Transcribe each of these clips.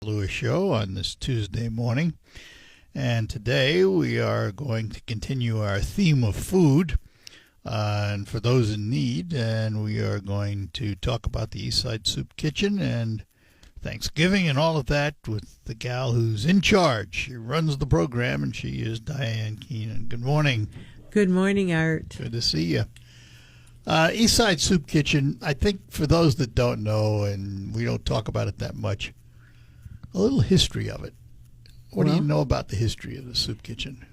Lewis Show on this Tuesday morning. And today we are going to continue our theme of food and for those in need. And we are going to talk about the Eastside Soup Kitchen and Thanksgiving and all of that with the gal who's in charge. She runs the program, and she is Diane Keenan. Good morning. Good morning, Art. Good to see you. Eastside Soup Kitchen, I think for those that don't know, and we don't talk about it that much, a little history of it. What do you know about the history of the soup kitchen?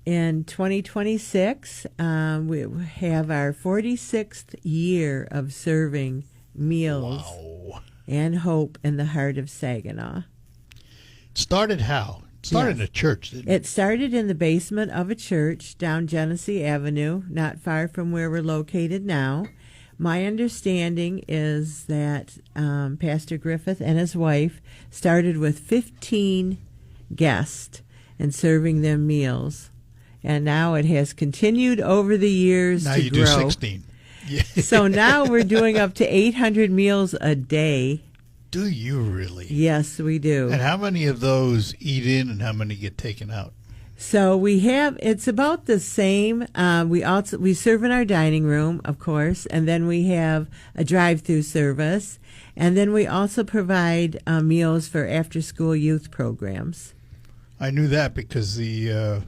In 2026, we have our 46th year of serving meals and hope in the heart of Saginaw. It started how? It started in a church, didn't it? It started in the basement of a church down Genesee Avenue, not far from where we're located now. My understanding is that Pastor Griffith and his wife started with 15 guests and serving them meals. And now it has continued over the years now to you grow. Do 16. Yeah. So now we're doing up to 800 meals a day. Do you really? Yes, we do. And how many of those eat in and how many get taken out? So we have, it's about the same. We serve in our dining room, of course, and then we have a drive-through service, and then we also provide meals for after-school youth programs. I knew that because the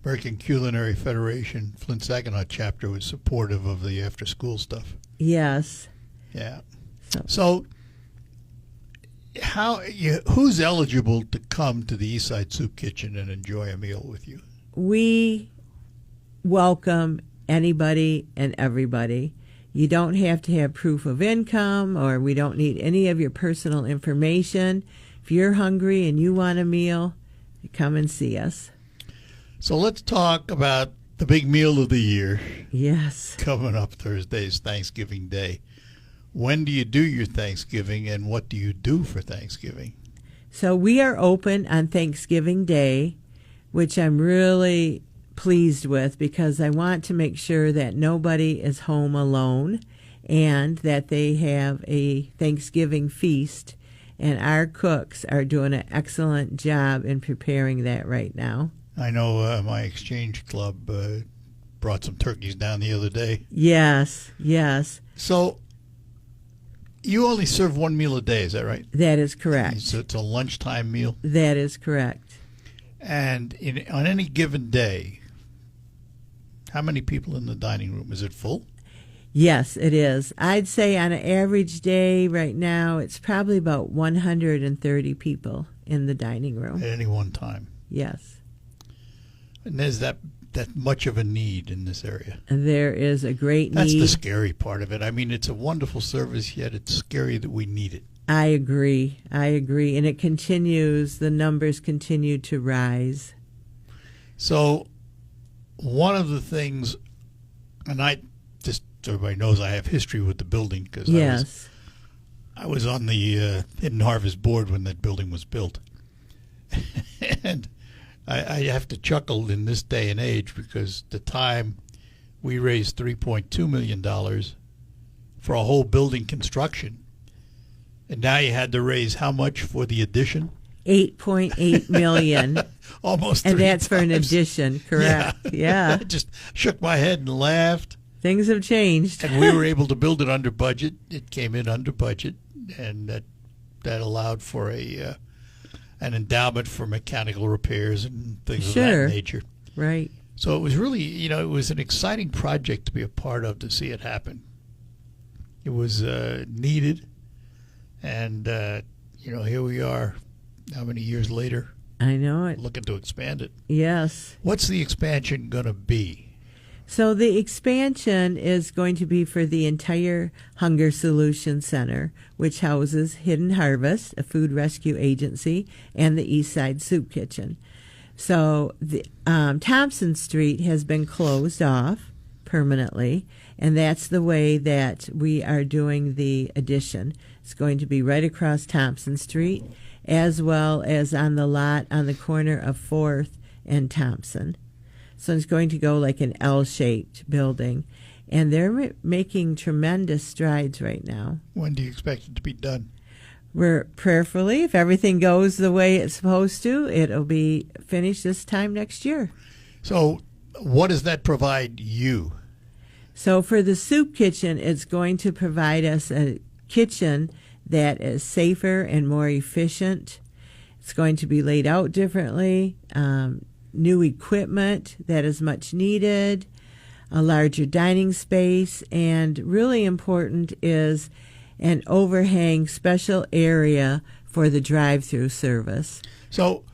American Culinary Federation Flint-Saginaw chapter was supportive of the after-school stuff. Yes. Yeah. So who's eligible to come to the Eastside Soup Kitchen and enjoy a meal with you? We welcome anybody and everybody. You don't have to have proof of income, or we don't need any of your personal information. If you're hungry and you want a meal, come and see us. So let's talk about the big meal of the year. Yes. Coming up Thursday is Thanksgiving Day. When do you do your Thanksgiving, and what do you do for Thanksgiving? So we are open on Thanksgiving Day, which I'm really pleased with because I want to make sure that nobody is home alone and that they have a Thanksgiving feast. And our cooks are doing an excellent job in preparing that right now. I know my exchange club brought some turkeys down the other day. Yes, yes. So you only serve one meal a day, is that right? That is correct. So it's a lunchtime meal? That is correct. And on any given day, how many people in the dining room? Is it full? Yes, it is. I'd say on an average day right now, it's probably about 130 people in the dining room. At any one time? Yes. And there's that much of a need in this area. There is a great need. That's the scary part of it. I mean, it's a wonderful service, yet it's scary that we need it. I agree. And it continues. The numbers continue to rise. So one of the things, and just so everybody knows, I have history with the building because yes. I was on the Hidden Harvest board when that building was built. And I have to chuckle in this day and age because the time we raised $3.2 million for a whole building construction. And now you had to raise how much for the addition? $8.8 million. Almost and 3 that's for an times. Addition, correct. Yeah. I just shook my head and laughed. Things have changed. And we were able to build it under budget. It came in under budget, and that allowed for an endowment for mechanical repairs and things of that nature. Right. So it was really, it was an exciting project to be a part of, to see it happen. It was needed, and, here we are, how many years later? I know it. Looking to expand it. Yes. What's the expansion going to be? So the expansion is going to be for the entire Hunger Solution Center, which houses Hidden Harvest, a food rescue agency, and the Eastside Soup Kitchen. So the Thompson Street has been closed off permanently, and that's the way that we are doing the addition. It's going to be right across Thompson Street, as well as on the lot on the corner of 4th and Thompson. So it's going to go like an L-shaped building. And they're making tremendous strides right now. When do you expect it to be done? We're prayerfully, if everything goes the way it's supposed to, it'll be finished this time next year. So what does that provide you? So for the soup kitchen, it's going to provide us a kitchen that is safer and more efficient. It's going to be laid out differently, new equipment that is much needed, a larger dining space, and really important is an overhang special area for the drive-through service. So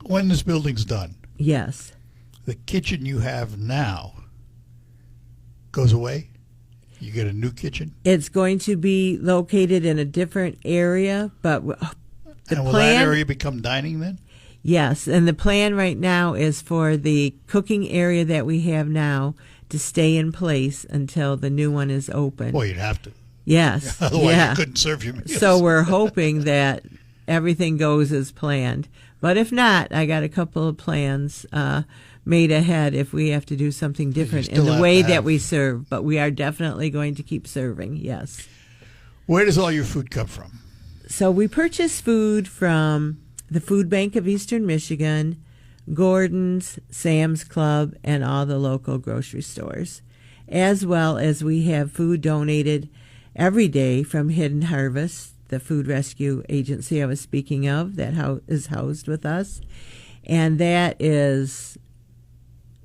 when this building's done, Yes. the kitchen you have now goes away? You get a new kitchen? It's going to be located in a different area, but And will that area become dining then? yes, and the plan right now is for the cooking area that we have now to stay in place until the new one is open. Well, you'd have to. Yes. Otherwise, yeah. you couldn't serve your meals. So we're hoping that everything goes as planned. But if not, I got a couple of plans made ahead if we have to do something different in still the have way to that have- we serve. But we are definitely going to keep serving, yes. Where does all your food come from? So we purchase food from the Food Bank of Eastern Michigan, Gordon's, Sam's Club, and all the local grocery stores, as well as we have food donated every day from Hidden Harvest, the food rescue agency I was speaking of that is housed with us. And that is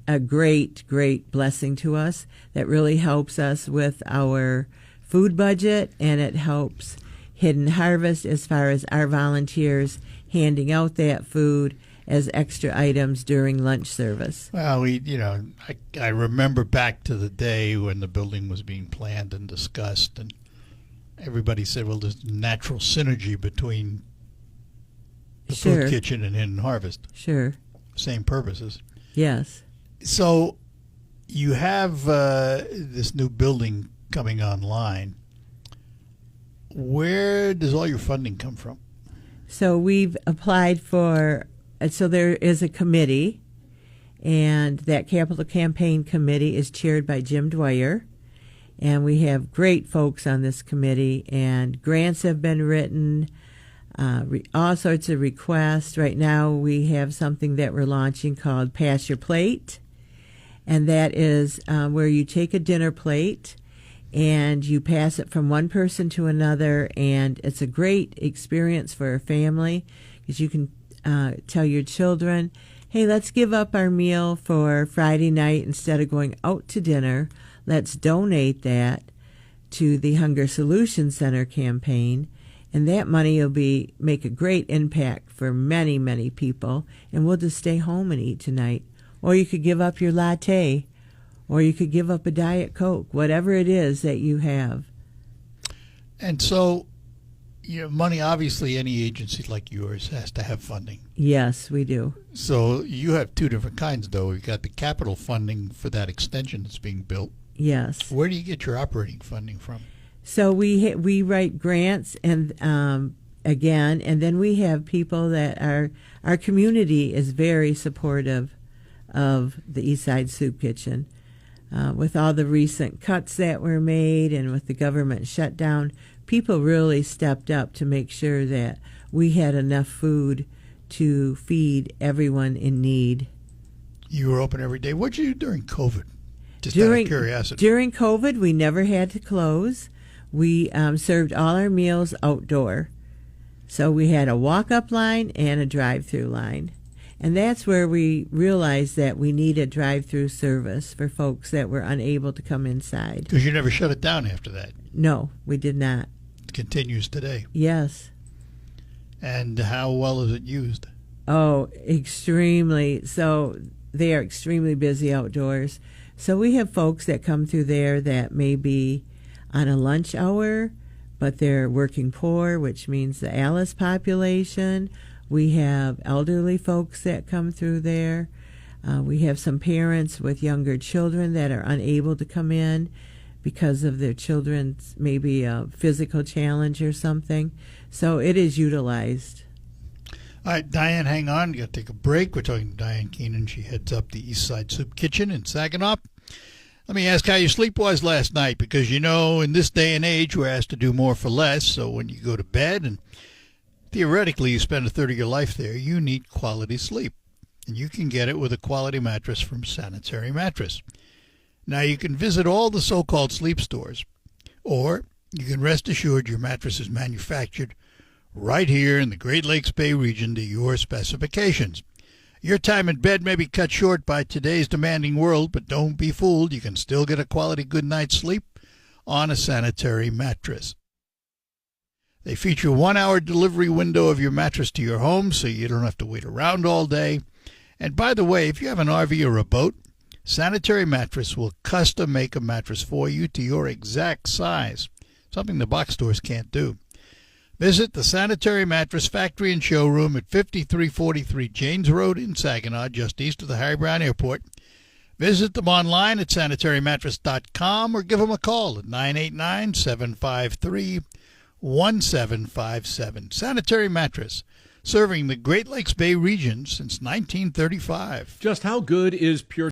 a great, great blessing to us. That really helps us with our food budget, and it helps Hidden Harvest as far as our volunteers handing out that food as extra items during lunch service. Well, I remember back to the day when the building was being planned and discussed, and everybody said, well, there's natural synergy between the Sure. food kitchen and Hidden Harvest. Sure. Same purposes. Yes. So you have this new building coming online. Where does all your funding come from? So we've applied for, so there is a committee, and that capital campaign committee is chaired by Jim Dwyer. And we have great folks on this committee, and grants have been written, all sorts of requests. Right now we have something that we're launching called Pass Your Plate, and that is where you take a dinner plate and you pass it from one person to another, and it's a great experience for a family because you can tell your children, hey, let's give up our meal for Friday night instead of going out to dinner. Let's donate that to the Hunger Solution Center campaign, and that money will make a great impact for many, many people, and we'll just stay home and eat tonight. Or you could give up your latte, or you could give up a Diet Coke, whatever it is that you have. And so, money, obviously, any agency like yours has to have funding. Yes, we do. So you have two different kinds, though. You've got the capital funding for that extension that's being built. Yes. Where do you get your operating funding from? So we write grants, and again, and then we have people that our community is very supportive of the Eastside Soup Kitchen. With all the recent cuts that were made and with the government shutdown, people really stepped up to make sure that we had enough food to feed everyone in need. You were open every day. What did you do during COVID? Just out of curiosity. During COVID, we never had to close. We served all our meals outdoor. So we had a walk-up line and a drive-through line. And that's where we realized that we needed drive-through service for folks that were unable to come inside. Because you never shut it down after that. No, we did not. It continues today. Yes. And how well is it used? Oh, extremely. So they are extremely busy outdoors. So we have folks that come through there that may be on a lunch hour, but they're working poor, which means the Alice population. We have elderly folks that come through there. We have some parents with younger children that are unable to come in because of their children's maybe a physical challenge or something. So it is utilized. All right, Diane, hang on. You got to take a break. We're talking to Diane Keenan. She heads up the Eastside Soup Kitchen in Saginaw. Let me ask how your sleep was last night, because you know in this day and age we're asked to do more for less. So when you go to bed and theoretically you spend a third of your life there, you need quality sleep. And you can get it with a quality mattress from Sanitary Mattress. Now you can visit all the so-called sleep stores, or you can rest assured your mattress is manufactured right here in the Great Lakes Bay region to your specifications. Your time in bed may be cut short by today's demanding world, but don't be fooled. You can still get a quality good night's sleep on a Sanitary Mattress. They feature a 1-hour delivery window of your mattress to your home, so you don't have to wait around all day. And by the way, if you have an RV or a boat, Sanitary Mattress will custom make a mattress for you to your exact size, something the box stores can't do. Visit the Sanitary Mattress Factory and Showroom at 5343 Janes Road in Saginaw, just east of the Harry Brown Airport. Visit them online at sanitarymattress.com or give them a call at 989-753-1757. Sanitary Mattress, serving the Great Lakes Bay region since 1935. Just how good is Pure?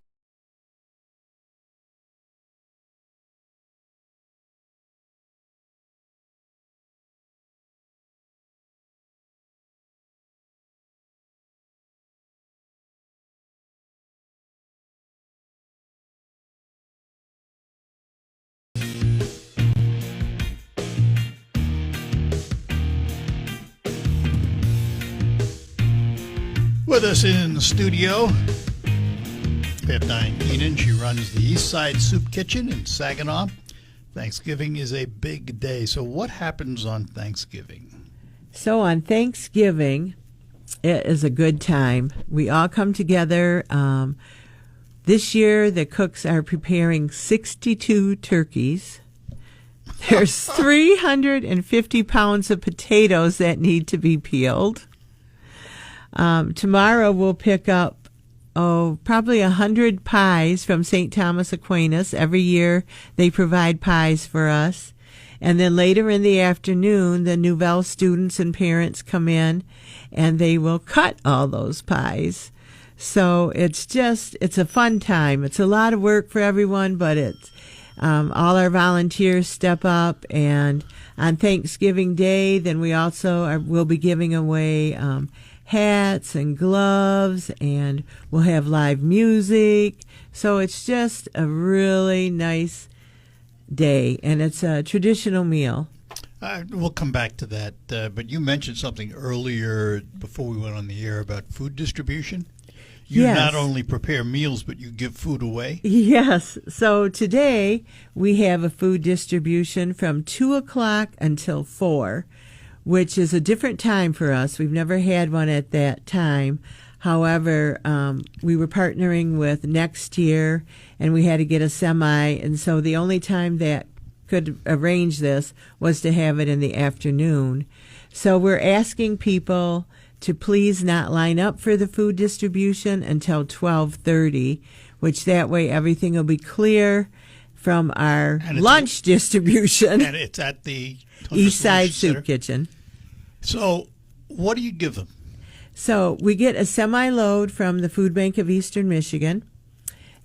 With us in the studio, we have Diane Keenan. She runs the East Side Soup Kitchen in Saginaw. Thanksgiving is a big day. So what happens on Thanksgiving? So on Thanksgiving, it is a good time. We all come together. This year, the cooks are preparing 62 turkeys. There's 350 pounds of potatoes that need to be peeled. Tomorrow we'll pick up, probably 100 pies from St. Thomas Aquinas. Every year they provide pies for us. And then later in the afternoon, the Nouvelle students and parents come in and they will cut all those pies. So it's a fun time. It's a lot of work for everyone, but it's, all our volunteers step up. And on Thanksgiving Day, then we also will be giving away, hats and gloves, and we'll have live music. So it's just a really nice day, and it's a traditional meal. We'll come back to that, but you mentioned something earlier before we went on the air about food distribution. You Yes. not only prepare meals, but you give food away. Yes. So today we have a food distribution from 2 o'clock until 4, which is a different time for us. We've never had one at that time. However, we were partnering with Next Year, and we had to get a semi, and so the only time that could arrange this was to have it in the afternoon. So we're asking people to please not line up for the food distribution until 12:30, which that way everything will be clear from our lunch distribution. And it's at the East Side Solution Soup Kitchen. So what do you give them? So we get a semi-load from the Food Bank of Eastern Michigan.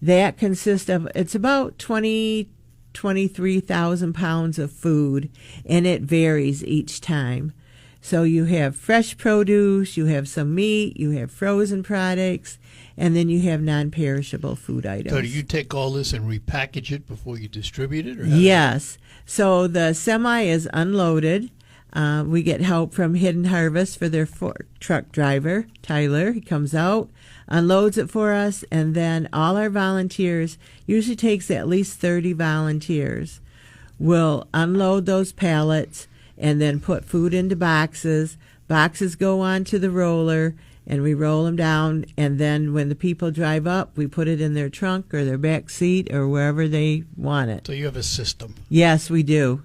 That consists of, it's about 23,000 pounds of food, and it varies each time. So you have fresh produce, you have some meat, you have frozen products, and then you have non-perishable food items. So do you take all this and repackage it before you distribute it? Or Yes. So the semi is unloaded. We get help from Hidden Harvest for their truck driver, Tyler. He comes out, unloads it for us, and then all our volunteers, usually takes at least 30 volunteers, will unload those pallets and then put food into boxes. Boxes go onto the roller, and we roll them down, and then when the people drive up, we put it in their trunk or their back seat or wherever they want it. So you have a system. Yes, we do.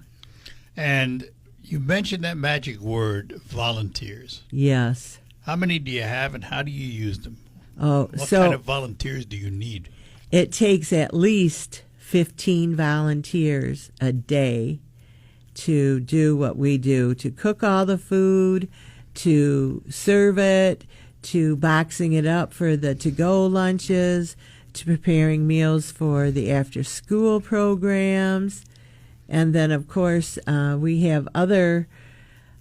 And you mentioned that magic word, volunteers. Yes. How many do you have, and how do you use them? Oh, What so kind of volunteers do you need? it takes at least 15 volunteers a day to do what we do, to cook all the food, to serve it, to boxing it up for the to-go lunches, to preparing meals for the after-school programs. And then, of course, we have other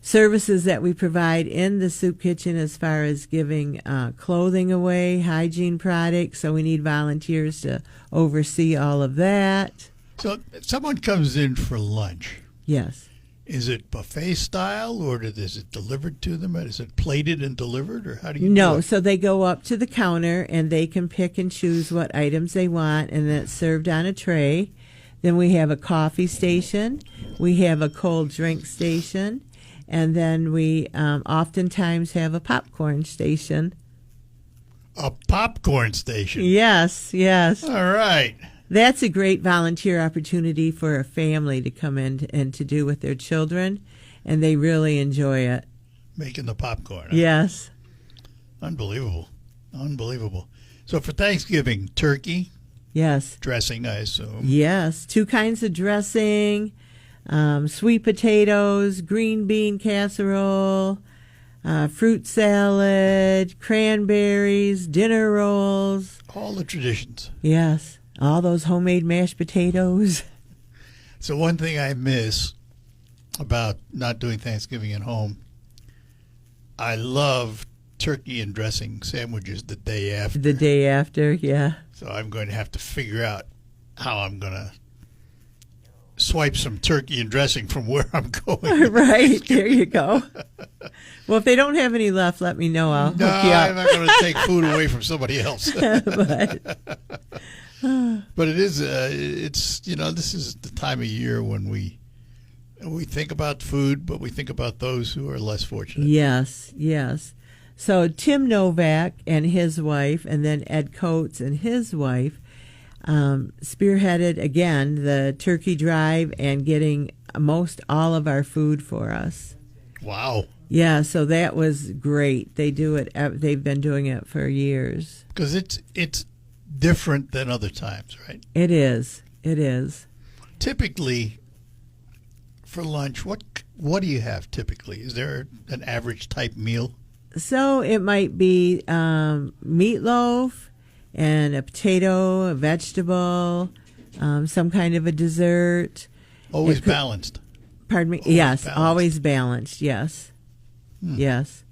services that we provide in the soup kitchen as far as giving clothing away, hygiene products. So we need volunteers to oversee all of that. So someone comes in for lunch. Yes. Is it buffet style, or is it delivered to them? Is it plated and delivered, or how do you do No, it? so they go up to the counter and they can pick and choose what items they want, and then it's served on a tray. Then we have a coffee station. We have a cold drink station. And then we oftentimes have a popcorn station. A popcorn station. Yes, yes. All right. That's a great volunteer opportunity for a family to come in and to do with their children, and they really enjoy it. Making the popcorn. Huh? Yes. Unbelievable. Unbelievable. So for Thanksgiving, turkey, Yes. dressing, I assume. Yes. 2 kinds of dressing, sweet potatoes, green bean casserole, fruit salad, cranberries, dinner rolls. All the traditions. Yes. All those homemade mashed potatoes. So one thing I miss about not doing Thanksgiving at home, I love turkey and dressing sandwiches the day after. The day after, yeah. So I'm going to have to figure out how I'm going to swipe some turkey and dressing from where I'm going. Right, there you go. Well, if they don't have any left, let me know. I'll No, hook you up. I'm not going to take food away from somebody else. But it is, it's, you know, this is the time of year when we think about food, but we think about those who are less fortunate. Yes, yes. So Tim Novak and his wife, and then Ed Coates and his wife, spearheaded, again, the turkey drive and getting most all of our food for us. Wow. Yeah, so that was great. They do it. They've been doing it for years. Because it's different than other times, right? It is. It is. Typically, for lunch, what do you have typically? Is there an average type meal? So it might be meatloaf and a potato, a vegetable, some kind of a dessert. Always balanced. Pardon me? Always Yes, balanced. always balanced. Yes. Yes.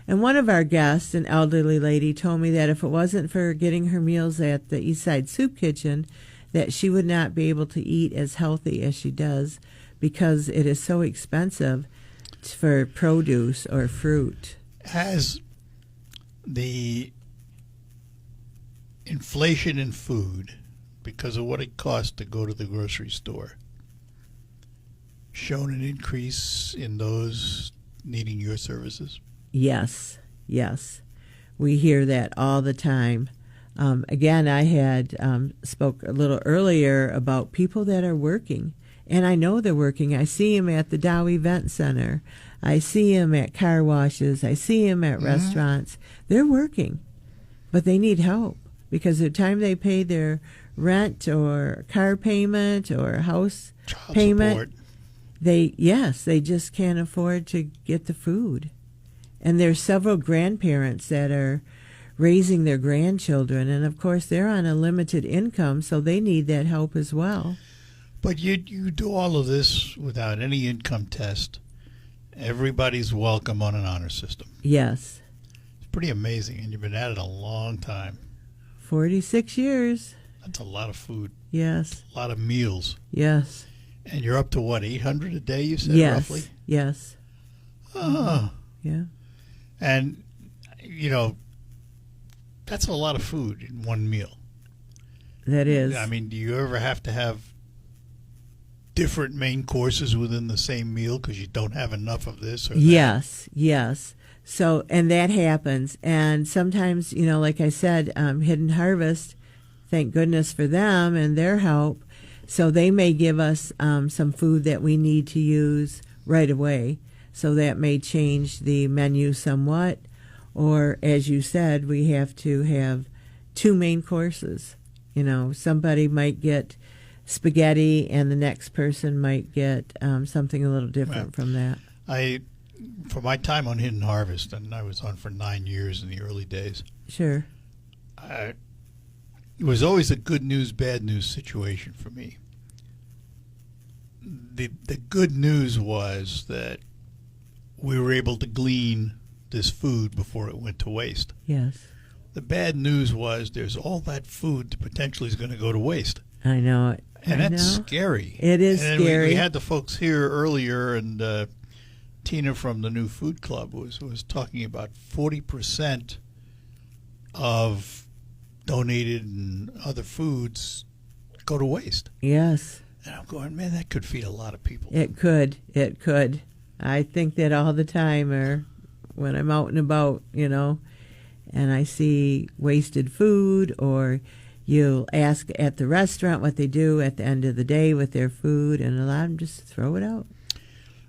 And one of our guests, an elderly lady, told me that if it wasn't for getting her meals at the Eastside Soup Kitchen, that she would not be able to eat as healthy as she does because it is so expensive for produce or fruit. Has the inflation in food, because of what it costs to go to the grocery store, shown an increase in those needing your services? Yes, yes. We hear that all the time. Again, I had spoke a little earlier about people that are working, and I know they're working. I see them at the Dow Event Center. I see them at car washes. I see them at restaurants. They're working, but they need help because the time they pay their rent or car payment or house Child payment, support. they just can't afford to get the food. And there's several grandparents that are raising their grandchildren, and of course they're on a limited income, so they need that help as well. But you do all of this without any income test. Everybody's welcome on an honor system. Yes. It's pretty amazing, and you've been at it a long time. 46 years. That's a lot of food, Yes. a lot of meals. Yes. And you're up to what, 800 a day, you said, Yes. roughly? Yes. Oh. Yeah. And, you know, that's a lot of food in one meal. That is. I mean, do you ever have to have different main courses within the same meal because you don't have enough of this or that? Yes, yes. So, and that happens. And sometimes, you know, like I said, Hidden Harvest, thank goodness for them and their help. So they may give us some food that we need to use right away. So that may change the menu somewhat. Or, as you said, we have to have 2 main courses. You know, somebody might get spaghetti and the next person might get something a little different from that. For my time on Hidden Harvest, and I was on for 9 years in the early days, Sure. it was always a good news, bad news situation for me. The good news was that we were able to glean this food before it went to waste. Yes. The bad news was there's all that food that potentially is going to go to waste. I know it. And that's scary. It is and scary. We had the folks here earlier, and Tina from the New Food Club was talking about 40% of donated and other foods go to waste. Yes. And I'm going, man, that could feed a lot of people. It could. It could. I think that all the time, or when I'm out and about, and I see wasted food, or you'll ask at the restaurant what they do at the end of the day with their food, and a lot of them just throw it out.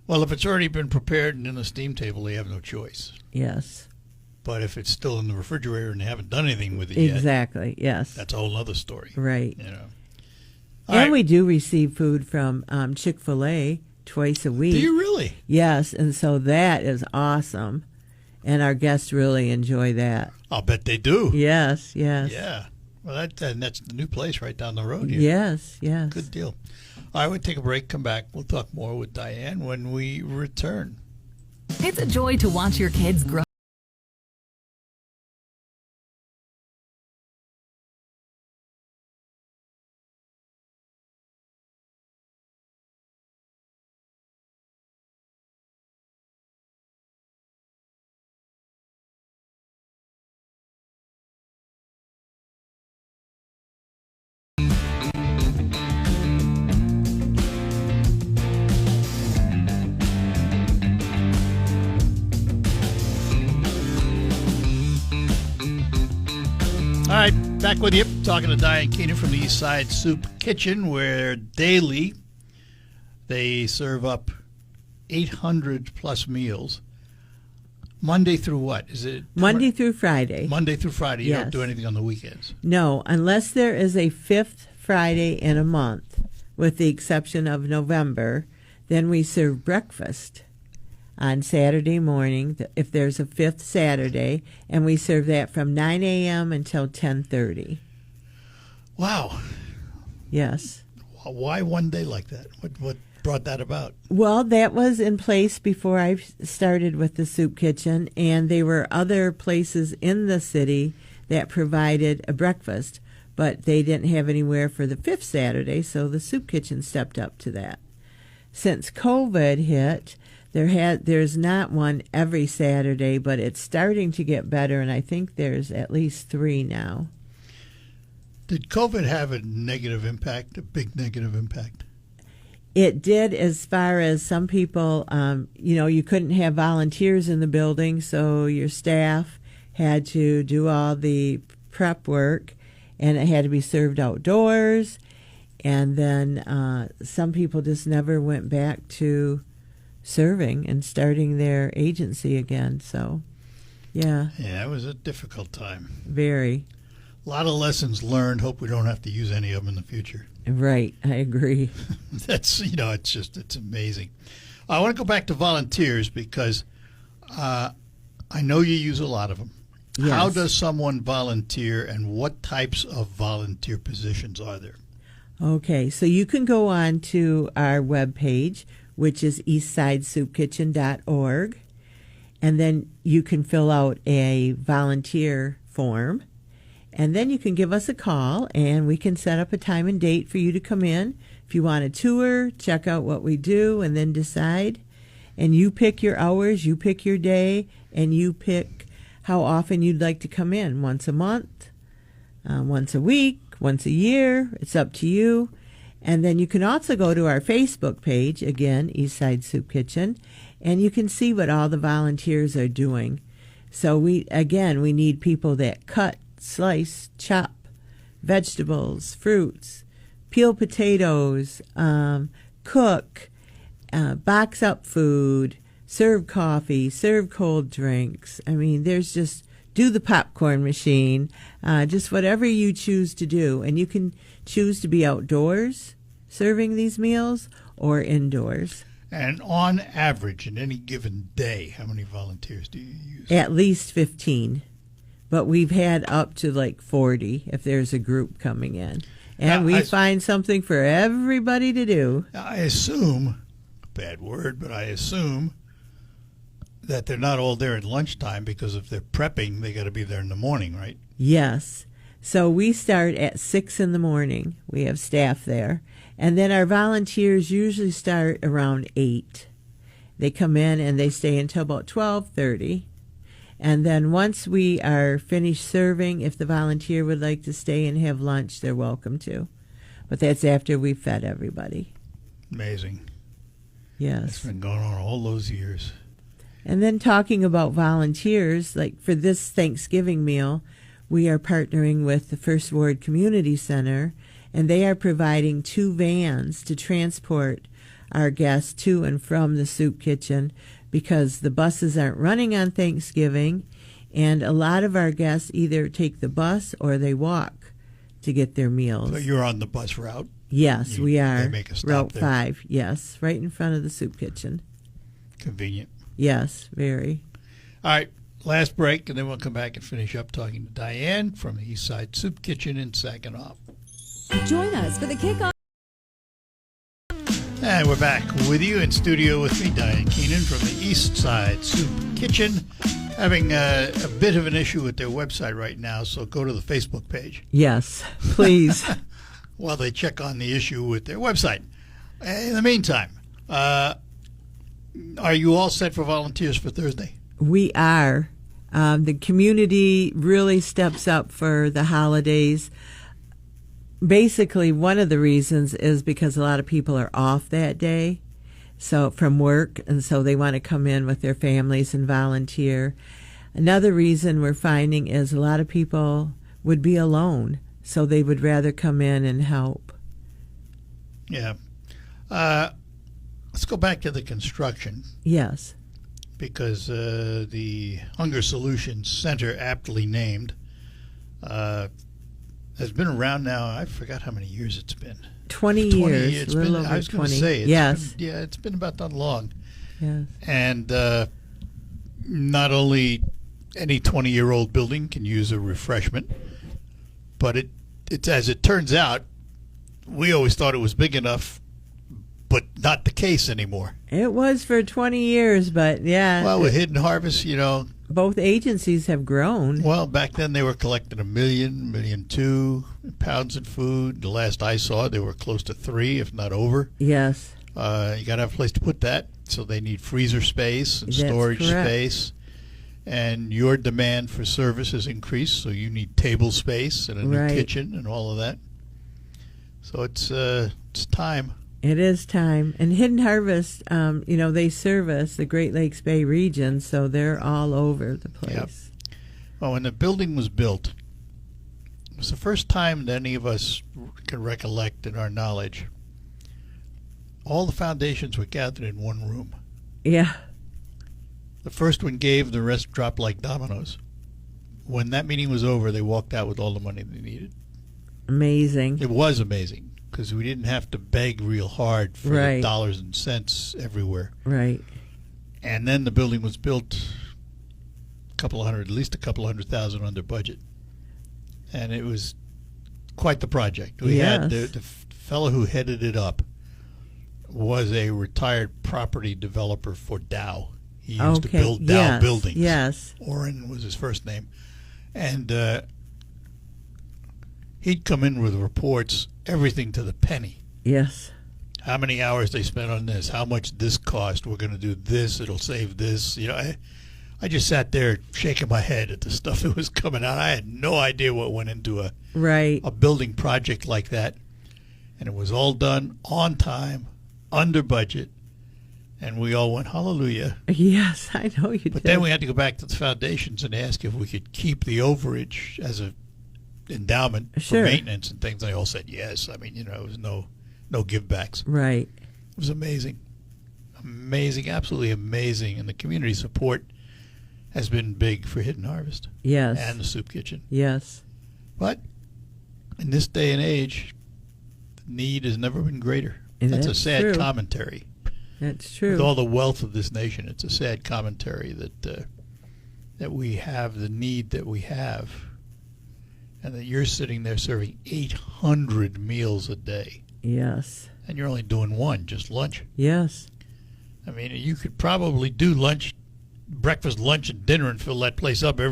Well, if it's already been prepared and in the steam table, they have no choice. Yes. But if it's still in the refrigerator and they haven't done anything with it yet, exactly, yes. that's a whole other story. Right. All and right. we do receive food from Chick-fil-A twice a week. Do you really? Yes, and so that is awesome. And our guests really enjoy that. I'll bet they do. Yes, yes. Yeah. Well, that's the new place right down the road here. Yes, yes. Good deal. All right, we'll take a break, come back. We'll talk more with Diane when we return. It's a joy to watch your kids grow. All right, back with you. Talking to Diane Keenan from the East Side Soup Kitchen, where daily they serve up 800 plus meals. Monday through what? Is it Monday through Friday. Monday through Friday. You Yes. don't do anything on the weekends. No, unless there is a fifth Friday in a month, with the exception of November, then we serve breakfast on Saturday morning, if there's a fifth Saturday, and we serve that from 9 a.m. until 10:30. Wow. Yes. Why one day like that? What brought that about? Well, that was in place before I started with the soup kitchen, and there were other places in the city that provided a breakfast, but they didn't have anywhere for the fifth Saturday, so the soup kitchen stepped up to that. Since COVID hit, there's not one every Saturday, but it's starting to get better, and I think there's at least 3 now. Did COVID have a negative impact, a big negative impact? It did, as far as some people, you couldn't have volunteers in the building, so your staff had to do all the prep work, and it had to be served outdoors. And then some people just never went back to serving and starting their agency again. So, yeah. Yeah, it was a difficult time. Very. A lot of lessons learned. Hope we don't have to use any of them in the future. Right, I agree. That's, it's amazing. I want to go back to volunteers because I know you use a lot of them. Yes. How does someone volunteer, and what types of volunteer positions are there? Okay, so you can go on to our webpage, which is eastsidesoupkitchen.org, and then you can fill out a volunteer form, and then you can give us a call, and we can set up a time and date for you to come in. If you want a tour, check out what we do, and then decide. And you pick your hours, you pick your day, and you pick how often you'd like to come in. Once a month, once a week, once a year. It's up to you. And then you can also go to our Facebook page, again, Eastside Soup Kitchen, and you can see what all the volunteers are doing. So we need people that cut, slice, chop vegetables, fruits, peel potatoes, cook, box up food, serve coffee, serve cold drinks. I mean, there's just do the popcorn machine, just whatever you choose to do. And you can choose to be outdoors serving these meals or indoors. And on average, in any given day, how many volunteers do you use? At least 15. but we've had up to like 40 if there's a group coming in. And Now, we find something for everybody to do. I assume, bad word, but I assume that they're not all there at lunchtime, because if they're prepping, they got to be there in the morning, right? Yes. So we start at 6 in the morning. We have staff there. And then our volunteers usually start around 8. They come in and they stay until about 12:30. And then once we are finished serving, if the volunteer would like to stay and have lunch, they're welcome to. But that's after we've fed everybody. Amazing. It's Yes. been going on all those years. And then talking about volunteers, like for this Thanksgiving meal, we are partnering with the First Ward Community Center, and they are providing 2 vans to transport our guests to and from the soup kitchen, because the buses aren't running on Thanksgiving, and a lot of our guests either take the bus or they walk to get their meals. So you're on the bus route. Yes, we They are. make a stop Route there. 5, yes, right in front of the soup kitchen. Convenient. Yes, very. All right, last break, and then we'll come back and finish up talking to Diane from the East Side Soup Kitchen in Saginaw. Join us for the kickoff. And we're back with you in studio with me, Diane Keenan from the East Side Soup Kitchen. Having a bit of an issue with their website right now, so go to the Facebook page Yes, please. while they check on the issue with their website. In the meantime, are you all set for volunteers for Thursday? We are. The community really steps up for the holidays. Basically, one of the reasons is because a lot of people are off that day, so from work, and so they want to come in with their families and volunteer. Another reason we're finding is a lot of people would be alone, so they would rather come in and help. Yeah. Let's go back to the construction, Yes. because the Hunger Solutions Center, aptly named, has been around now. I forgot how many years it's been. 20 years, It's a little been, over I was going 20. to say, Yes. it's been about that long. Yes. And not only any 20-year-old building can use a refreshment, but it's as it turns out, we always thought it was big enough, but not the case anymore. It was for 20 years, but yeah. Well, with Hidden Harvest, Both agencies have grown. well, back then they were collecting 1 million, 1.2 million pounds of food. The last I saw, they were close to 3, if not over. Yes. You got to have a place to put that, so they need freezer space and That's storage correct. space. And your demand for service has increased, so you need table space and a new Right. kitchen and all of that. So it's time. It is time. And Hidden Harvest, they service the Great Lakes Bay region, so they're all over the place. Well, when the building was built, it was the first time that any of us can recollect in our knowledge. All the foundations were gathered in one room. Yeah. The first one gave, the rest dropped like dominoes. When that meeting was over, they walked out with all the money they needed. Amazing. It was amazing, because we didn't have to beg real hard for the Right. dollars and cents everywhere. Right. And then the building was built at least a couple of $100,000 under budget. And it was quite the project. We had Yes. the fellow who headed it up was a retired property developer for Dow. He used to build Dow yes. buildings. Yes. Orrin was his first name. And he'd come in with reports, everything to the penny. Yes. How many hours they spent on this, how much this cost, we're going to do this, it'll save this. I just sat there shaking my head at the stuff that was coming out. I had no idea what went into Right. a building project like that. And it was all done on time, under budget. And we all went, hallelujah. Yes, I know you But did. then we had to go back to the foundations and ask if we could keep the overage as a endowment Sure. for maintenance and things. They all said yes. I mean, it was no givebacks. Right. It was amazing. Amazing, absolutely amazing. And the community support has been big for Hidden Harvest Yes. and the Soup Kitchen. Yes. But in this day and age, the need has never been greater. And That's a that's sad true. commentary. That's true. With all the wealth of this nation, it's a sad commentary that that we have the need that we have, and that you're sitting there serving 800 meals a day, Yes. and you're only doing one, just lunch. Yes. I mean, you could probably do lunch, breakfast, lunch, and dinner and fill that place up every